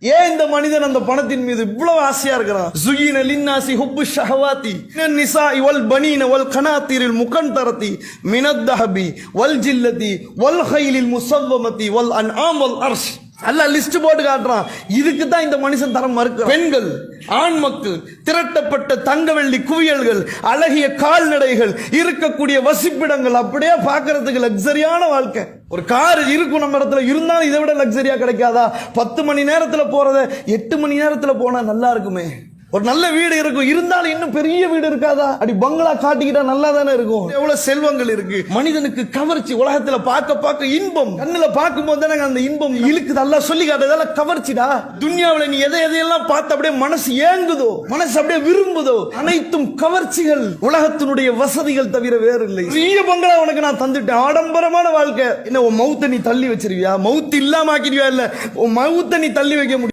ஏன் இந்த மனிதன் அந்த பணத்தின் மீது இவ்வளவு ஆசையா இருக்கிறான்? சுகின லின்னாசி ஹுப்பு ஷஹவாதி மினன் நிசாஇ வல் பனீன வல் கனாத்திரில் முகந்தரதி மினத் தஹபி வல் ஜில்லதி வல் கைலில் முஸவ்வமதி வல் அன்ஆம் வல் அர்ஷ். அல்லாஹ் லிஸ்ட் போட்டு காட்டுறான். இதுக்கு தான் இந்த மனுஷன் தரம் மறுக்கிறான். பெண்கள், ஆண் மக்கள், திரட்டப்பட்ட தங்க வெள்ளி குவியல்கள், அழகிய கால்நடைகள், இருக்கக்கூடிய வசிப்பிடங்கள், அப்படியே பார்க்கறதுக்கு லக்ஸரியான வாழ்க்கை. ஒரு கார் இருக்கும் நம்ம இடத்துல, இருந்தாலும் இதை விட லக்ஸரியா கிடைக்காதா? 10 மணி நேரத்துல போறத 8 மணி நேரத்துல போனா நல்லா இருக்குமே. ஒரு நல்ல வீடு இருக்கும், இருந்தாலும் இன்னும் பெரிய வீடு இருக்காதா? அடி பங்களா காட்டிக்கிட்டா நல்லா தானே இருக்கும். எவ்வளவு செல்வங்கள் இருக்கு. மனிதனுக்கு கவர்ச்சி, உலகத்துல பார்க்க பார்க்க இன்பம், கண்ணுல பார்க்கும் போது தானே அந்த இன்பம் இழுக்குது. அல்ல சொல்லி காட்டுறதால கவர்ச்சிடா. துன்யாவுல நீ எதையெல்லாம் பார்த்து அப்படியே மனசு ஏங்குதோ, மனசு அப்படியே விரும்புதோ, அனைத்தும் கவர்ச்சிகள். உலகத்தினுடைய வசதிகள் தவிர வேறு இல்லை. பெரிய பங்களா உனக்கு நான் தந்துட்டேன், ஆடம்பரமான வாழ்க்கை. என்ன உன் மவுத்தை நீ தள்ளி வச்சிருவியா? மவுத்து இல்லாம ஆக்கிடுவியா? இல்ல உன் மவுத்தை நீ தள்ளி வைக்க முடியும்.